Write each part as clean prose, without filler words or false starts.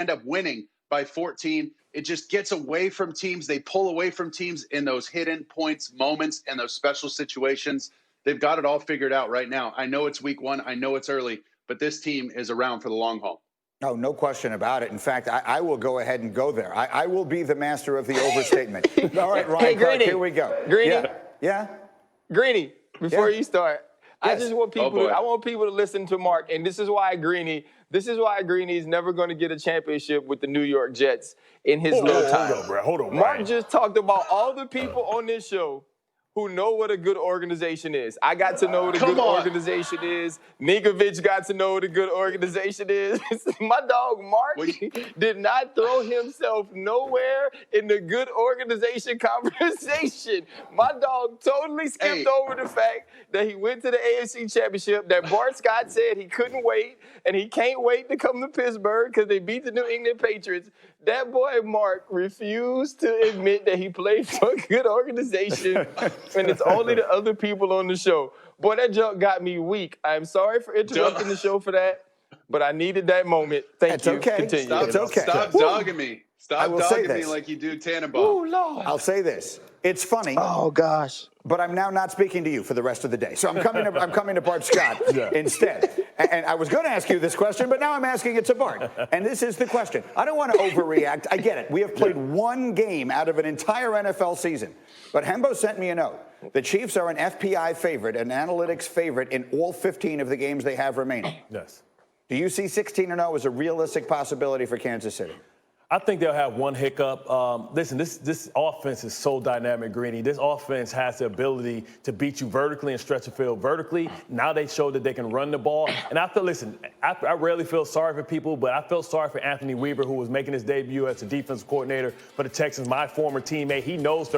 end up winning by 14. It just gets away from teams. They pull away from teams in those hidden points, moments, and those special situations. They've got it all figured out right now. I know it's week 1. I know it's early, but this team is around for the long haul. Oh, no question about it. In fact, I will go ahead and go there. I will be the master of the overstatement. All right, Ryan Clark, here we go. Greeny. Yeah? Greeny, before you start, Yes. I just want people I want people to listen to Mark, and this is why Greeny is never going to get a championship with the New York Jets in his little time. Hold on, Mark just talked about all the people on this show who know what a good organization is. I got to know what a good organization is. Ninkovich got to know what a good organization is. My dog Mark did not throw himself nowhere in the good organization conversation. My dog totally skipped over the fact that he went to the AFC Championship, that Bart Scott said he couldn't wait, and he can't wait to come to Pittsburgh because they beat the New England Patriots. That boy Mark refused to admit that he played for a good organization, and it's only the other people on the show. Boy, that joke got me weak. I'm sorry for interrupting the show for that, but I needed that moment. Thank you. Okay. Continue. It's okay. Stop dogging me. Stop dogging me like you do Tannenbaum. Oh, Lord. I'll say this. It's funny. Oh, gosh. But I'm now not speaking to you for the rest of the day. So I'm coming to Bart Scott instead. And I was going to ask you this question, but now I'm asking it to Bart. And this is the question. I don't want to overreact. I get it. We have played one game out of an entire NFL season. But Hembo sent me a note. The Chiefs are an FPI favorite, an analytics favorite in all 15 of the games they have remaining. Yes. Do you see 16-0 as a realistic possibility for Kansas City? I think they'll have one hiccup. Listen, this offense is so dynamic, Greeny. This offense has the ability to beat you vertically and stretch the field vertically. Now they showed that they can run the ball. And I rarely feel sorry for people, but I felt sorry for Anthony Weaver, who was making his debut as the defensive coordinator for the Texans, my former teammate. He knows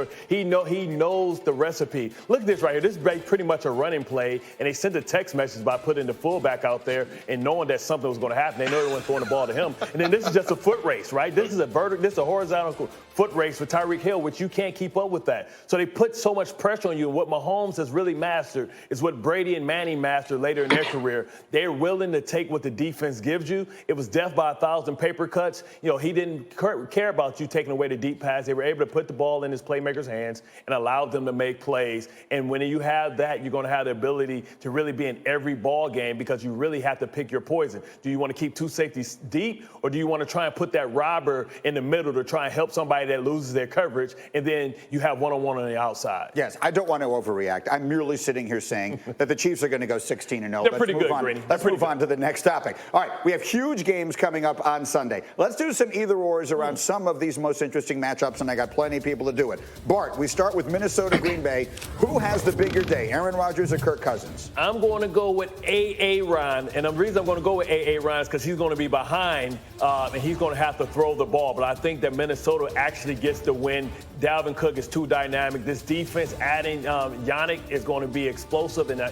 the recipe. Look at this right here. This is pretty much a running play, and they sent a text message by putting the fullback out there and knowing that something was going to happen. They know they weren't throwing the ball to him. And then this is just a foot race, right? This is a horizontal foot race for Tyreek Hill, which you can't keep up with that. So they put so much pressure on you. And what Mahomes has really mastered is what Brady and Manning mastered later in their career. They're willing to take what the defense gives you. It was death by 1,000 paper cuts. He didn't care about you taking away the deep pass. They were able to put the ball in his playmakers' hands and allowed them to make plays. And when you have that, you're going to have the ability to really be in every ball game because you really have to pick your poison. Do you want to keep two safeties deep, or do you want to try and put that robber in the middle to try and help somebody that loses their coverage, and then you have one-on-one on the outside? Yes, I don't want to overreact. I'm merely sitting here saying that the Chiefs are going to go 16-0. They're pretty good, Greeny. Let's move on to the next topic. All right, we have huge games coming up on Sunday. Let's do some either-ors around some of these most interesting matchups, and I got plenty of people to do it. Bart, we start with Minnesota Green Bay. Who has the bigger day, Aaron Rodgers or Kirk Cousins? I'm going to go with Aaron, and the reason I'm going to go with Aaron is because he's going to be behind, and he's going to have to throw the ball. But I think that Minnesota actually gets the win. Dalvin Cook is too dynamic. This defense adding Yannick is going to be explosive. And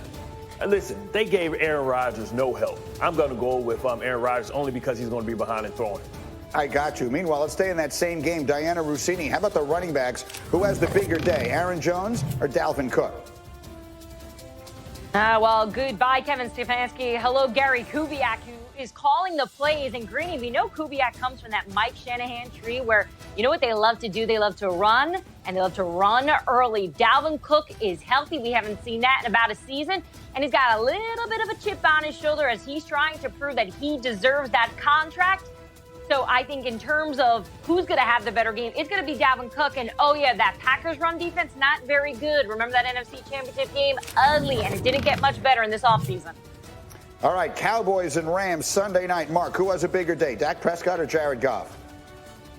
listen, they gave Aaron Rodgers no help. I'm going to go with Aaron Rodgers only because he's going to be behind and throwing. I got you. Meanwhile, let's stay in that same game. Diana Rossini, how about the running backs? Who has the bigger day, Aaron Jones or Dalvin Cook? Well, goodbye, Kevin Stefanski. Hello, Gary Kubiak, who is calling the plays. And Greeny, we know Kubiak comes from that Mike Shanahan tree where, you know what they love to do? They love to run, and they love to run early. Dalvin Cook is healthy. We haven't seen that in about a season. And he's got a little bit of a chip on his shoulder as he's trying to prove that he deserves that contract. So I think in terms of who's going to have the better game, it's going to be Dalvin Cook. And, oh, yeah, that Packers run defense, not very good. Remember that NFC Championship game? Ugly, and it didn't get much better in this offseason. All right, Cowboys and Rams Sunday night. Mark, who has a bigger day, Dak Prescott or Jared Goff?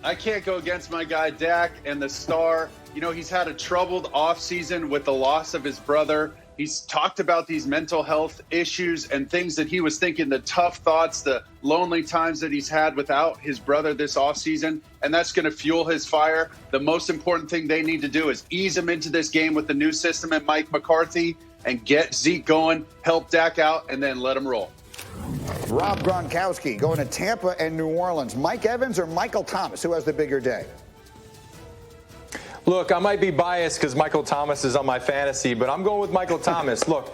I can't go against my guy Dak and the star. He's had a troubled offseason with the loss of his brother. He's talked about these mental health issues and things that he was thinking, the tough thoughts, the lonely times that he's had without his brother this offseason, and that's going to fuel his fire. The most important thing they need to do is ease him into this game with the new system and Mike McCarthy and get Zeke going, help Dak out, and then let him roll. Rob Gronkowski going to Tampa and New Orleans. Mike Evans or Michael Thomas? Who has the bigger day? Look, I might be biased because Michael Thomas is on my fantasy, but I'm going with Michael Thomas. Look,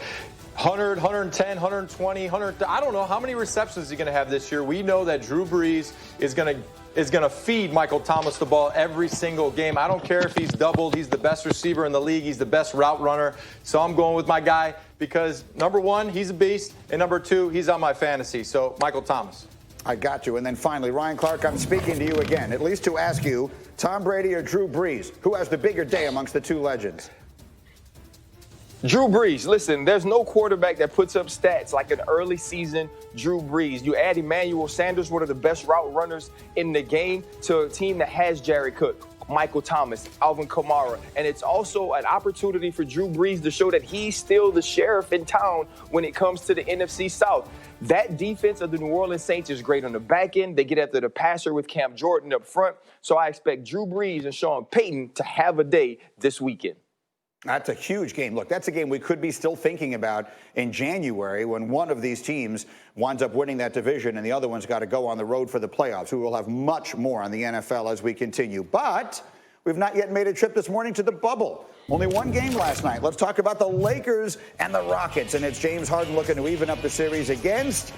100, 110, 120, 100. I don't know how many receptions he's going to have this year. We know that Drew Brees is going to feed Michael Thomas the ball every single game. I don't care if he's doubled. He's the best receiver in the league. He's the best route runner. So I'm going with my guy because, number one, he's a beast, and number two, he's on my fantasy. So Michael Thomas. I got you. And then finally, Ryan Clark, I'm speaking to you again, at least to ask you, Tom Brady or Drew Brees, who has the bigger day amongst the two legends? Drew Brees, listen, there's no quarterback that puts up stats like an early season Drew Brees. You add Emmanuel Sanders, one of the best route runners in the game, to a team that has Jared Cook, Michael Thomas, Alvin Kamara. And it's also an opportunity for Drew Brees to show that he's still the sheriff in town when it comes to the NFC South. That defense of the New Orleans Saints is great on the back end. They get after the passer with Cam Jordan up front. So I expect Drew Brees and Sean Payton to have a day this weekend. That's a huge game. Look, that's a game we could be still thinking about in January when one of these teams winds up winning that division and the other one's got to go on the road for the playoffs. We will have much more on the NFL as we continue. But we've not yet made a trip this morning to the bubble. Only one game last night. Let's talk about the Lakers and the Rockets. And it's James Harden looking to even up the series against